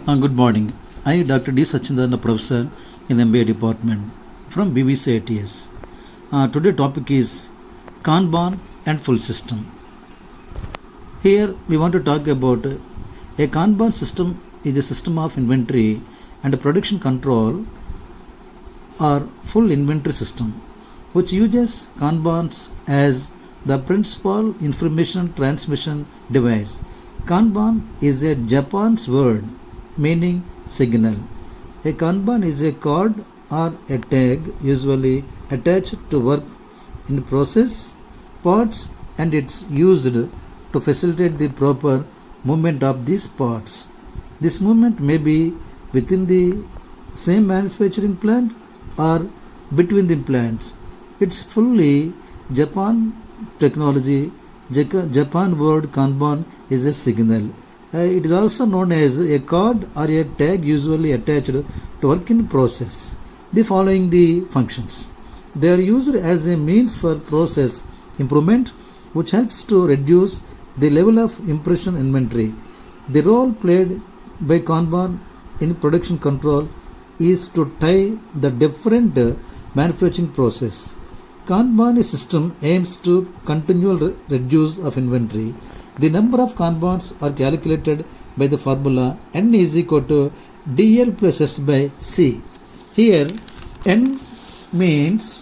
Good morning. I am Dr. D. Sachindarana, professor in the MBA department from BBC ATS. Today topic is Kanban and full system. Here we want to talk about a Kanban system is a system of inventory and production control or full inventory system which uses Kanbans as the principal information transmission device. Kanban is a Japanese word meaning signal. A Kanban is a card or a tag usually attached to work in process parts and it's used to facilitate the proper movement of these parts. This movement may be within the same manufacturing plant or between the plants. It's fully Japan technology. Japan word Kanban is a signal. It is also known as a card or a tag usually attached to work in process. The following the functions. They are used as a means for process improvement which helps to reduce the level of impression inventory. The role played by Kanban in production control is to tie the different manufacturing process. Kanban system aims to continual reduce of inventory. The number of Kanbans are calculated by the formula N is equal to DL plus S by C. Here N means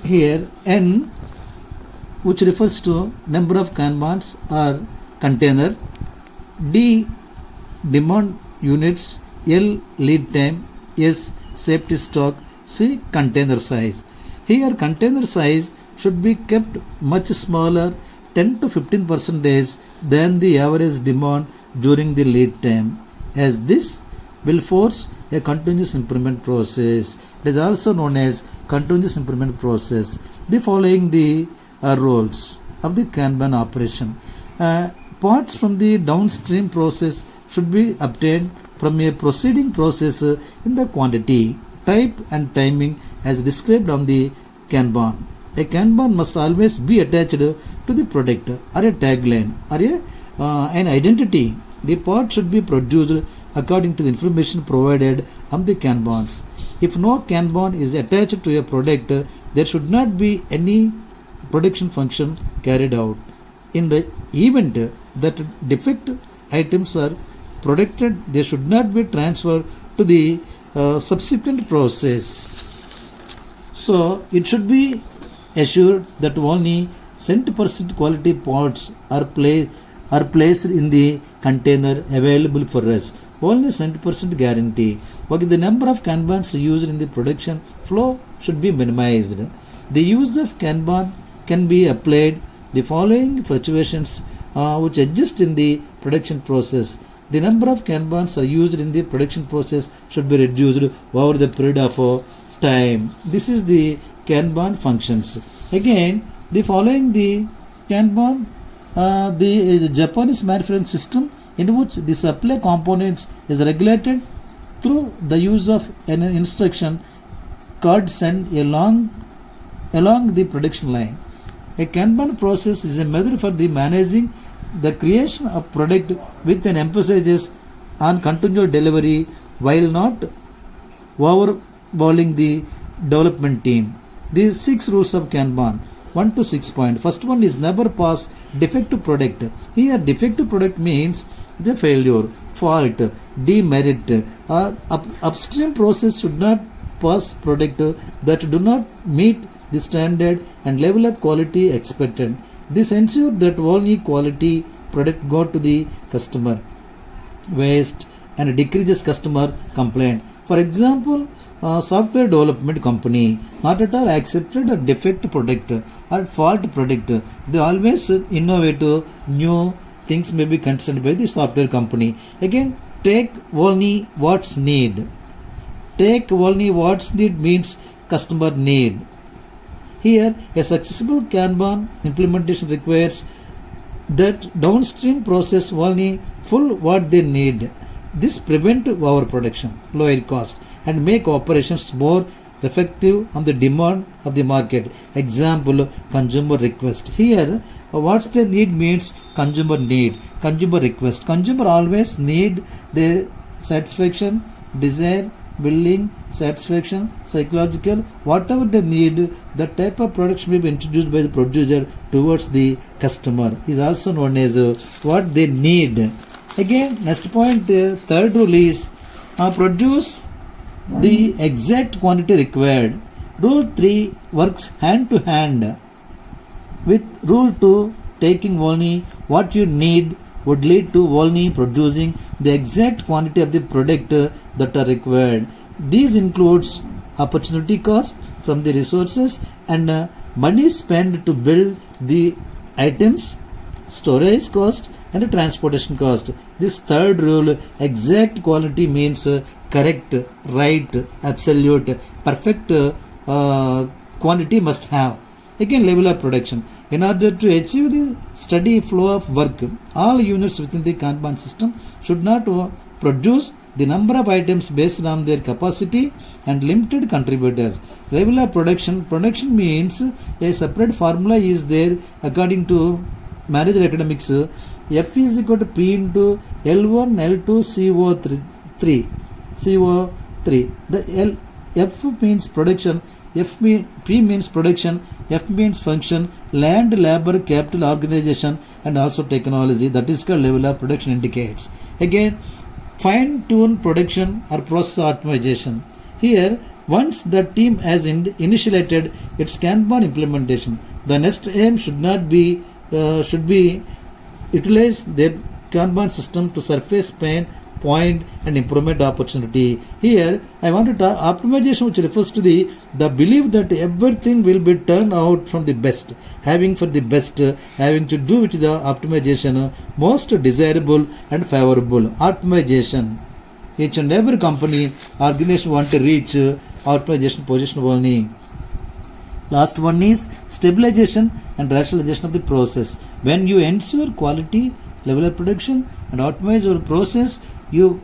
N which refers to number of Kanbans or container, D demand units, L lead time, S safety stock, C container size. Here container size should be kept much smaller 10 to 15% than the average demand during the lead time, as this will force a continuous improvement process. It is also known as continuous improvement process. The following the roles of the Kanban operation. Parts from the downstream process should be obtained from a proceeding process in the quantity, type and timing as described on the Kanban. A Kanban must always be attached to the product or a tagline or an identity. The part should be produced according to the information provided on the Kanbans. If no Kanban is attached to a product, there should not be any production function carried out. In the event that defect items are protected, they should not be transferred to the subsequent process. So it should be assured that only 70% quality parts are placed in the container available for us. Only 70% guarantee. Okay, the number of Kanbans used in the production flow should be minimized. The use of Kanban can be applied the following fluctuations which exist in the production process. The number of Kanbans are used in the production process should be reduced over the period of time. This is the Kanban functions. Again, the following the Kanban, the Japanese manufacturing system in which the supply components is regulated through the use of an instruction card sent along the production line. A Kanban process is a method for the managing the creation of product with an emphasis on continual delivery while not overhauling the development team. These 6 rules of Kanban, 1 to 6 point. First one is never pass defective product. Here defective product means the failure, fault, demerit. Upstream process should not pass product that do not meet the standard and level of quality expected. This ensures that only quality product go to the customer. Waste and decreases customer complaint. For example, software development company not at all accepted a defect product or fault product. They always innovate new things may be considered by the software company. Again, take only what's need. Take only what's need means customer need. Here, a successful Kanban implementation requires that downstream process only full what they need. This prevent overproduction, lower cost, and make operations more effective on the demand of the market. Example, consumer request. Here, What's the need means consumer need, consumer request. Consumer always need their satisfaction, desire, willing, satisfaction, psychological, whatever they need, the type of product may be introduced by the producer towards the customer is also known as what they need. Again, next point, third rule is produce the exact quantity required. Rule 3 works hand to hand with rule 2, taking only what you need would lead to only producing the exact quantity of the product that are required. These includes opportunity cost from the resources and money spent to build the items, storage cost and transportation cost. This third rule, exact quality means correct, right, absolute, perfect quantity must have. Again, level of production. In order to achieve the steady flow of work, all units within the Kanban system should not produce the number of items based on their capacity and limited contributors. Level of production. Production means a separate formula is there according to manager academics. F is equal to P into L1, L2, CO3. The F means production, P means production, F means function, land, labor, capital, organization and also technology. That is called level of production indicates. Again, fine-tune production or process optimization. Here, once the team has initiated its Kanban implementation, the next aim should be utilize their Kanban system to surface pain point and improvement opportunity. Here I want to talk optimization, which refers to the belief that everything will be turned out from the best, having for the best, having to do with the optimization most desirable and favorable. Optimization. Each and every company organization want to reach optimization position only. Last one is stabilization and rationalization of the process. When you ensure quality, level of production and optimize your process, your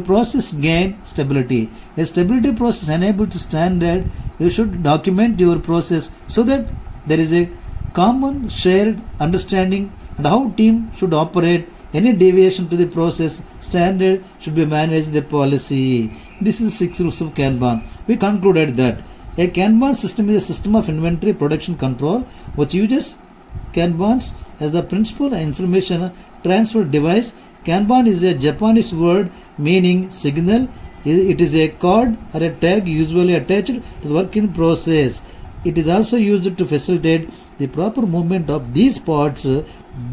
process gain stability. A stability process enabled to standard, you should document your process so that there is a common shared understanding and how team should operate. Any deviation to the process standard should be managed the policy. This is 6 rules of Kanban. We concluded that a Kanban system is a system of inventory production control which uses Kanbans as the principal information transfer device. Kanban is a Japanese word meaning signal. It is a card or a tag usually attached to the work in process. It is also used to facilitate the proper movement of these parts.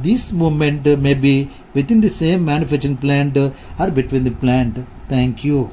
This movement may be within the same manufacturing plant or between the plant. Thank you.